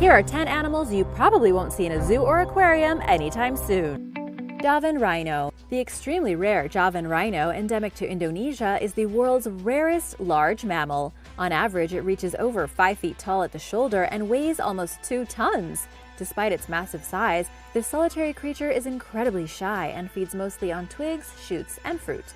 Here are 10 animals you probably won't see in a zoo or aquarium anytime soon. Javan rhino. The extremely rare Javan rhino, endemic to Indonesia, is the world's rarest large mammal. On average, it reaches over 5 feet tall at the shoulder and weighs almost 2 tons. Despite its massive size, this solitary creature is incredibly shy and feeds mostly on twigs, shoots, and fruit.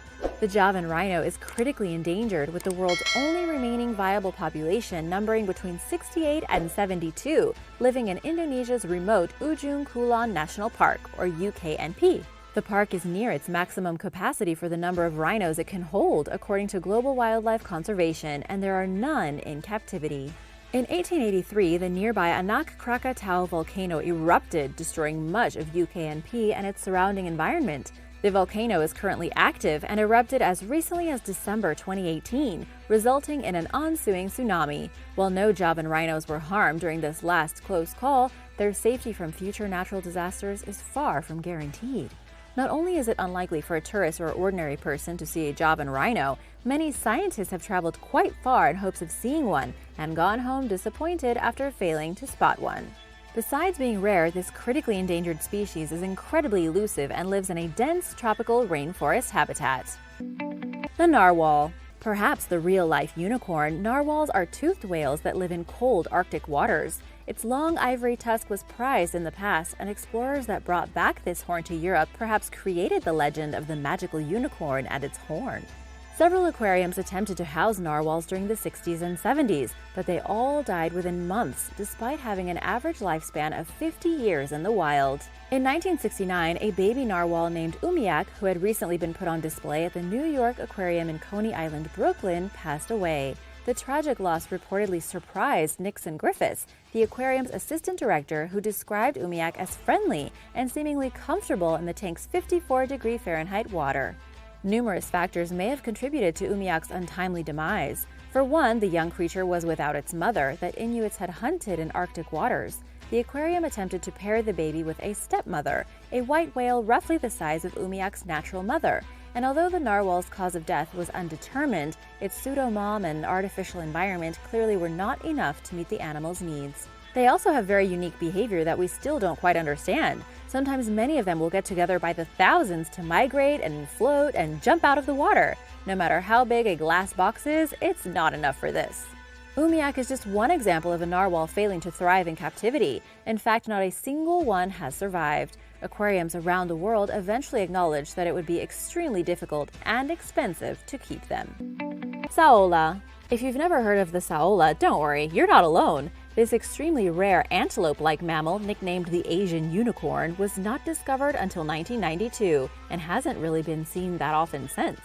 The Javan rhino is critically endangered, with the world's only remaining viable population numbering between 68 and 72, living in Indonesia's remote Ujung Kulon National Park, or UKNP. The park is near its maximum capacity for the number of rhinos it can hold, according to Global Wildlife Conservation, and there are none in captivity. In 1883, the nearby Anak Krakatau volcano erupted, destroying much of UKNP and its surrounding environment. The volcano is currently active and erupted as recently as December 2018, resulting in an ensuing tsunami. While no Javan rhinos were harmed during this last close call, their safety from future natural disasters is far from guaranteed. Not only is it unlikely for a tourist or ordinary person to see a Javan rhino, many scientists have traveled quite far in hopes of seeing one and gone home disappointed after failing to spot one. Besides being rare, this critically endangered species is incredibly elusive and lives in a dense tropical rainforest habitat. The narwhal. Perhaps the real-life unicorn, narwhals are toothed whales that live in cold Arctic waters. Its long ivory tusk was prized in the past, and explorers that brought back this horn to Europe perhaps created the legend of the magical unicorn and its horn. Several aquariums attempted to house narwhals during the 60s and 70s, but they all died within months, despite having an average lifespan of 50 years in the wild. In 1969, a baby narwhal named Umiak, who had recently been put on display at the New York Aquarium in Coney Island, Brooklyn, passed away. The tragic loss reportedly surprised Nixon Griffiths, the aquarium's assistant director, who described Umiak as friendly and seemingly comfortable in the tank's 54-degree Fahrenheit water. Numerous factors may have contributed to Umiak's untimely demise. For one, the young creature was without its mother that Inuits had hunted in Arctic waters. The aquarium attempted to pair the baby with a stepmother, a white whale roughly the size of Umiak's natural mother. And although the narwhal's cause of death was undetermined, its pseudo-mom and artificial environment clearly were not enough to meet the animal's needs. They also have very unique behavior that we still don't quite understand. Sometimes many of them will get together by the thousands to migrate and float and jump out of the water. No matter how big a glass box is, it's not enough for this. Umiak is just one example of a narwhal failing to thrive in captivity. In fact, not a single one has survived. Aquariums around the world eventually acknowledged that it would be extremely difficult and expensive to keep them. Saola. If you've never heard of the saola, don't worry, you're not alone. This extremely rare antelope-like mammal, nicknamed the Asian unicorn, was not discovered until 1992 and hasn't really been seen that often since.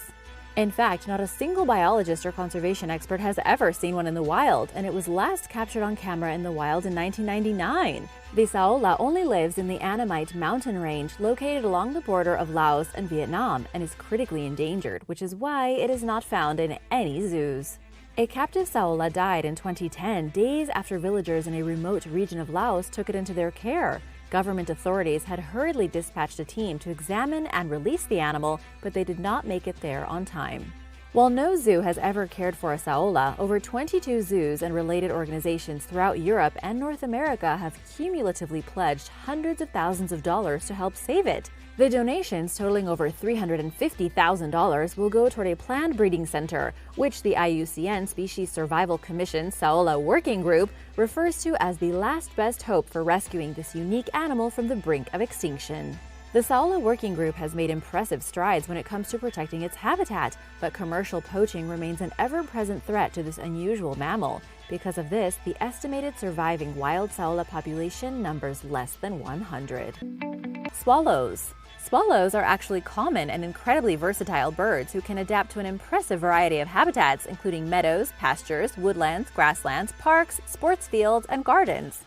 In fact, not a single biologist or conservation expert has ever seen one in the wild, and it was last captured on camera in the wild in 1999. The saola only lives in the Annamite mountain range located along the border of Laos and Vietnam and is critically endangered, which is why it is not found in any zoos. A captive saola died in 2010, days after villagers in a remote region of Laos took it into their care. Government authorities had hurriedly dispatched a team to examine and release the animal, but they did not make it there on time. While no zoo has ever cared for a saola, over 22 zoos and related organizations throughout Europe and North America have cumulatively pledged hundreds of thousands of dollars to help save it. The donations, totaling over $350,000, will go toward a planned breeding center, which the IUCN Species Survival Commission Saola Working Group refers to as the last best hope for rescuing this unique animal from the brink of extinction. The Saola Working Group has made impressive strides when it comes to protecting its habitat, but commercial poaching remains an ever-present threat to this unusual mammal. Because of this, the estimated surviving wild saola population numbers less than 100. Swallows. Swallows are actually common and incredibly versatile birds who can adapt to an impressive variety of habitats, including meadows, pastures, woodlands, grasslands, parks, sports fields, and gardens.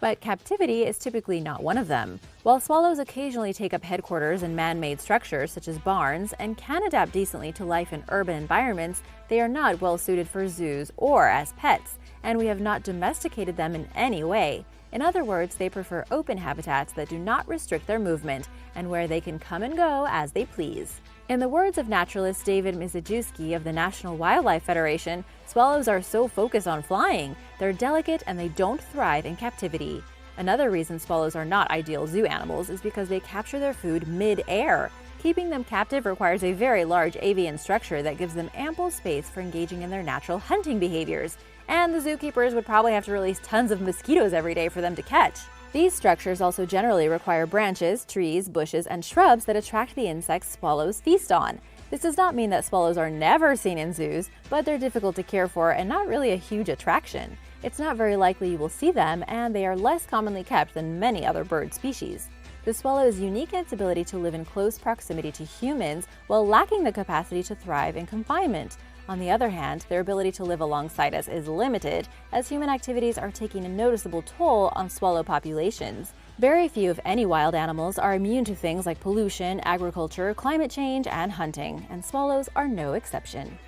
But captivity is typically not one of them. While swallows occasionally take up headquarters in man-made structures such as barns and can adapt decently to life in urban environments, they are not well suited for zoos or as pets, and we have not domesticated them in any way. In other words, they prefer open habitats that do not restrict their movement and where they can come and go as they please. In the words of naturalist David Mizejewski of the National Wildlife Federation, swallows are so focused on flying, they're delicate and they don't thrive in captivity. Another reason swallows are not ideal zoo animals is because they capture their food mid-air. Keeping them captive requires a very large avian structure that gives them ample space for engaging in their natural hunting behaviors, and the zookeepers would probably have to release tons of mosquitoes every day for them to catch. These structures also generally require branches, trees, bushes, and shrubs that attract the insects swallows feast on. This does not mean that swallows are never seen in zoos, but they're difficult to care for and not really a huge attraction. It's not very likely you will see them, and they are less commonly kept than many other bird species. The swallow is unique in its ability to live in close proximity to humans while lacking the capacity to thrive in confinement. On the other hand, their ability to live alongside us is limited, as human activities are taking a noticeable toll on swallow populations. Very few, if any, wild animals are immune to things like pollution, agriculture, climate change, and hunting, and swallows are no exception.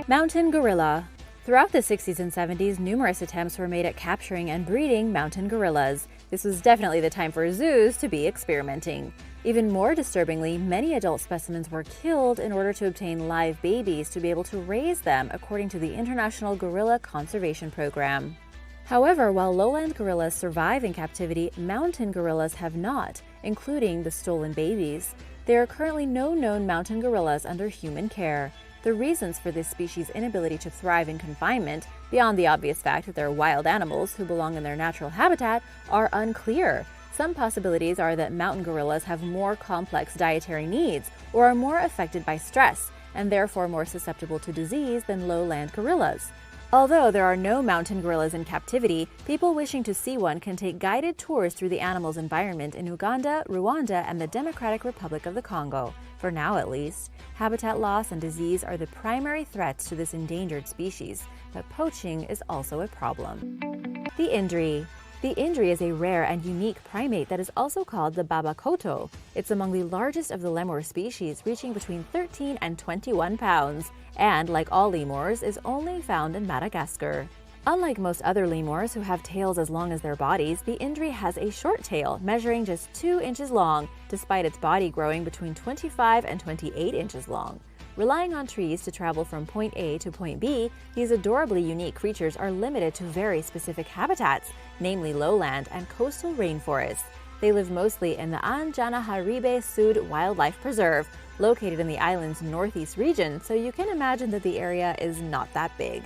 Mountain gorilla. Throughout the 60s and 70s, numerous attempts were made at capturing and breeding mountain gorillas. This was definitely the time for zoos to be experimenting. Even more disturbingly, many adult specimens were killed in order to obtain live babies to be able to raise them, according to the International Gorilla Conservation Program. However, while lowland gorillas survive in captivity, mountain gorillas have not, including the stolen babies. There are currently no known mountain gorillas under human care. The reasons for this species' inability to thrive in confinement, beyond the obvious fact that they're wild animals who belong in their natural habitat, are unclear. Some possibilities are that mountain gorillas have more complex dietary needs or are more affected by stress, and therefore more susceptible to disease than lowland gorillas. Although there are no mountain gorillas in captivity, people wishing to see one can take guided tours through the animal's environment in Uganda, Rwanda, and the Democratic Republic of the Congo. For now, at least. Habitat loss and disease are the primary threats to this endangered species, but poaching is also a problem. The indri. The indri is a rare and unique primate that is also called the babakoto. It's among the largest of the lemur species, reaching between 13 and 21 pounds, and, like all lemurs, is only found in Madagascar. Unlike most other lemurs who have tails as long as their bodies, the indri has a short tail, measuring just 2 inches long, despite its body growing between 25 and 28 inches long. Relying on trees to travel from point A to point B, these adorably unique creatures are limited to very specific habitats, namely lowland and coastal rainforests. They live mostly in the Anjanaharibe Sud Wildlife Preserve, located in the island's northeast region, so you can imagine that the area is not that big.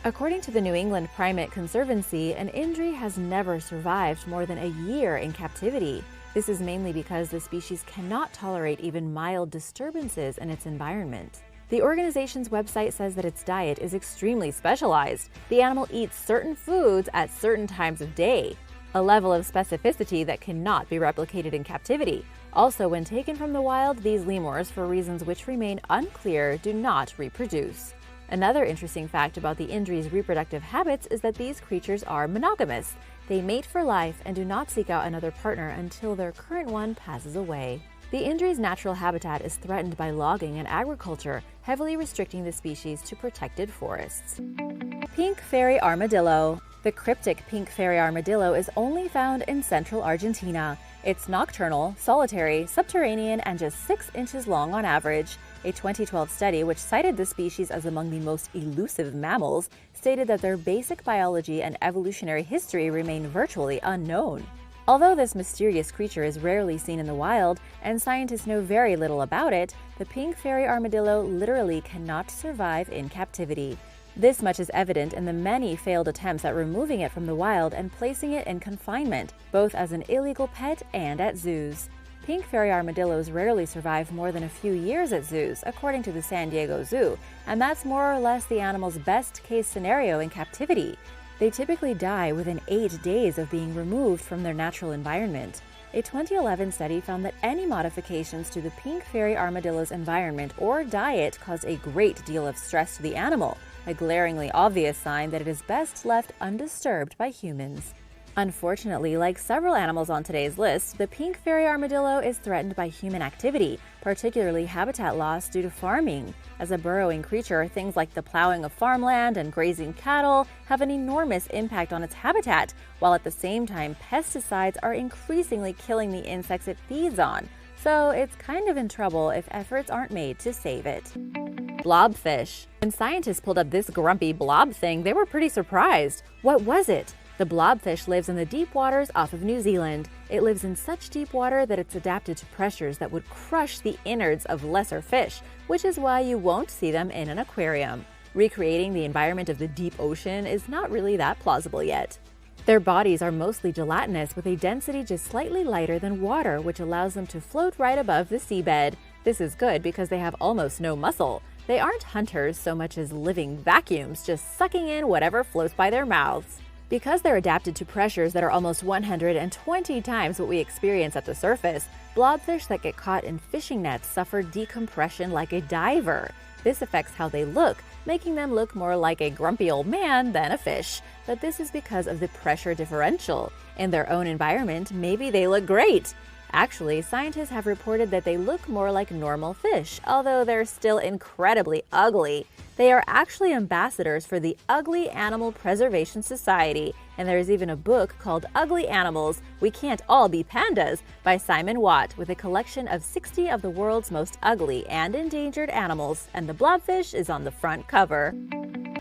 According to the New England Primate Conservancy, an indri has never survived more than a year in captivity. This is mainly because the species cannot tolerate even mild disturbances in its environment. The organization's website says that its diet is extremely specialized. The animal eats certain foods at certain times of day, a level of specificity that cannot be replicated in captivity. Also, when taken from the wild, these lemurs, for reasons which remain unclear, do not reproduce. Another interesting fact about the indri's reproductive habits is that these creatures are monogamous. They mate for life and do not seek out another partner until their current one passes away. The indri's natural habitat is threatened by logging and agriculture, heavily restricting the species to protected forests. Pink fairy armadillo. The cryptic pink fairy armadillo is only found in central Argentina. It's nocturnal, solitary, subterranean, and just 6 inches long on average. A 2012 study, which cited the species as among the most elusive mammals, stated that their basic biology and evolutionary history remain virtually unknown. Although this mysterious creature is rarely seen in the wild, and scientists know very little about it, the pink fairy armadillo literally cannot survive in captivity. This much is evident in the many failed attempts at removing it from the wild and placing it in confinement, both as an illegal pet and at zoos. Pink fairy armadillos rarely survive more than a few years at zoos, according to the San Diego Zoo, and that's more or less the animal's best-case scenario in captivity. They typically die within 8 days of being removed from their natural environment. A 2011 study found that any modifications to the pink fairy armadillo's environment or diet caused a great deal of stress to the animal, a glaringly obvious sign that it is best left undisturbed by humans. Unfortunately, like several animals on today's list, the pink fairy armadillo is threatened by human activity, particularly habitat loss due to farming. As a burrowing creature, things like the plowing of farmland and grazing cattle have an enormous impact on its habitat, while at the same time pesticides are increasingly killing the insects it feeds on. so it's kind of in trouble if efforts aren't made to save it. Blobfish. When scientists pulled up this grumpy blob thing, they were pretty surprised. What was it? The blobfish lives in the deep waters off of New Zealand. It lives in such deep water that it's adapted to pressures that would crush the innards of lesser fish, which is why you won't see them in an aquarium. Recreating the environment of the deep ocean is not really that plausible yet. Their bodies are mostly gelatinous with a density just slightly lighter than water, which allows them to float right above the seabed. This is good because they have almost no muscle. They aren't hunters so much as living vacuums, just sucking in whatever floats by their mouths. Because they're adapted to pressures that are almost 120 times what we experience at the surface, blobfish that get caught in fishing nets suffer decompression like a diver. This affects how they look, making them look more like a grumpy old man than a fish. But this is because of the pressure differential. In their own environment, maybe they look great. Actually, scientists have reported that they look more like normal fish, although they're still incredibly ugly. They are actually ambassadors for the Ugly Animal Preservation Society, and there is even a book called Ugly Animals, We Can't All Be Pandas by Simon Watt, with a collection of 60 of the world's most ugly and endangered animals, and the blobfish is on the front cover.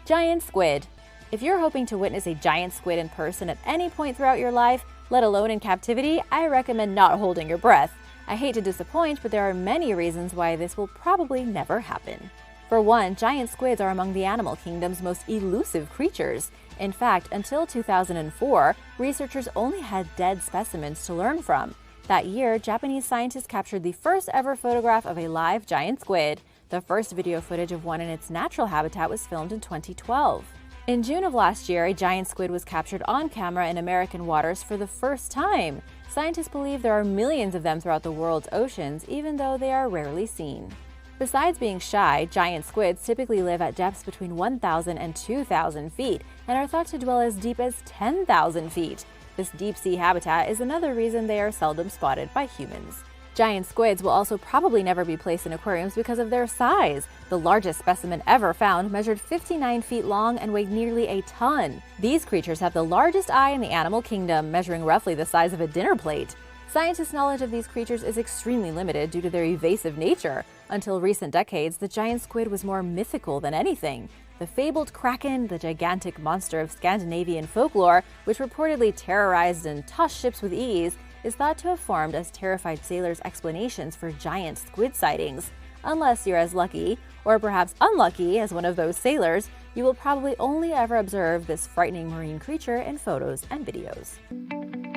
Giant squid. If you're hoping to witness a giant squid in person at any point throughout your life, let alone in captivity, I recommend not holding your breath. I hate to disappoint, but there are many reasons why this will probably never happen. For one, giant squids are among the animal kingdom's most elusive creatures. In fact, until 2004, researchers only had dead specimens to learn from. That year, Japanese scientists captured the first ever photograph of a live giant squid. The first video footage of one in its natural habitat was filmed in 2012. In June of last year, a giant squid was captured on camera in American waters for the first time. Scientists believe there are millions of them throughout the world's oceans, even though they are rarely seen. Besides being shy, giant squids typically live at depths between 1,000 and 2,000 feet and are thought to dwell as deep as 10,000 feet. This deep-sea habitat is another reason they are seldom spotted by humans. Giant squids will also probably never be placed in aquariums because of their size. The largest specimen ever found measured 59 feet long and weighed nearly a ton. These creatures have the largest eye in the animal kingdom, measuring roughly the size of a dinner plate. Scientists' knowledge of these creatures is extremely limited due to their evasive nature. Until recent decades, the giant squid was more mythical than anything. The fabled kraken, the gigantic monster of Scandinavian folklore, which reportedly terrorized and tossed ships with ease, is thought to have formed as terrified sailors' explanations for giant squid sightings. Unless you're as lucky, or perhaps unlucky as one of those sailors, you will probably only ever observe this frightening marine creature in photos and videos.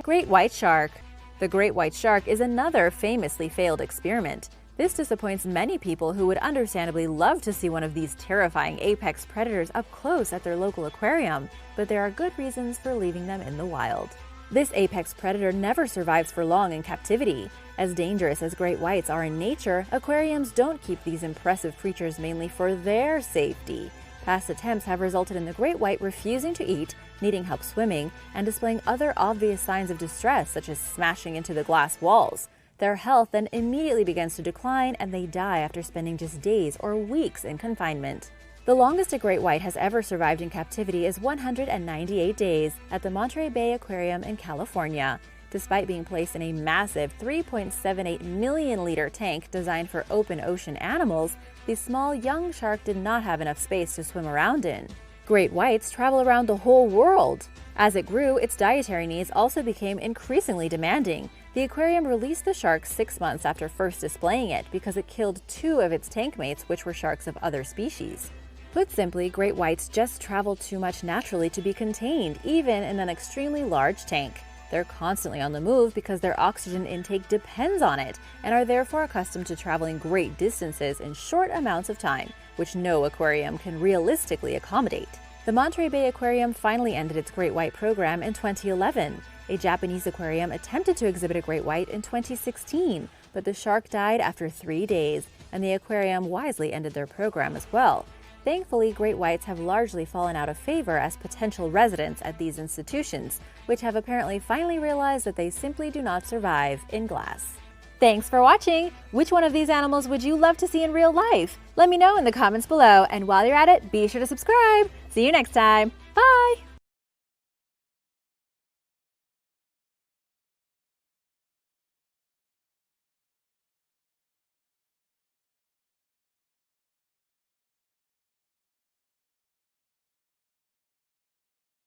Great white shark. The great white shark is another famously failed experiment. This disappoints many people who would understandably love to see one of these terrifying apex predators up close at their local aquarium, but there are good reasons for leaving them in the wild. This apex predator never survives for long in captivity. As dangerous as great whites are in nature, aquariums don't keep these impressive creatures mainly for their safety. Past attempts have resulted in the great white refusing to eat, needing help swimming, and displaying other obvious signs of distress, such as smashing into the glass walls. Their health then immediately begins to decline, and they die after spending just days or weeks in confinement. The longest a great white has ever survived in captivity is 198 days at the Monterey Bay Aquarium in California. Despite being placed in a massive 3.78 million-liter tank designed for open ocean animals, the small young shark did not have enough space to swim around in. Great whites travel around the whole world. As it grew, its dietary needs also became increasingly demanding. The aquarium released the shark 6 months after first displaying it because it killed 2 of its tank mates, which were sharks of other species. Put simply, great whites just travel too much naturally to be contained, even in an extremely large tank. They're constantly on the move because their oxygen intake depends on it, and are therefore accustomed to traveling great distances in short amounts of time, which no aquarium can realistically accommodate. The Monterey Bay Aquarium finally ended its great white program in 2011. A Japanese aquarium attempted to exhibit a great white in 2016, but the shark died after 3 days, and the aquarium wisely ended their program as well. Thankfully, great whites have largely fallen out of favor as potential residents at these institutions, which have apparently finally realized that they simply do not survive in glass. Thanks for watching! Which one of these animals would you love to see in real life? Let me know in the comments below, and while you're at it, be sure to subscribe! See you next time! Bye!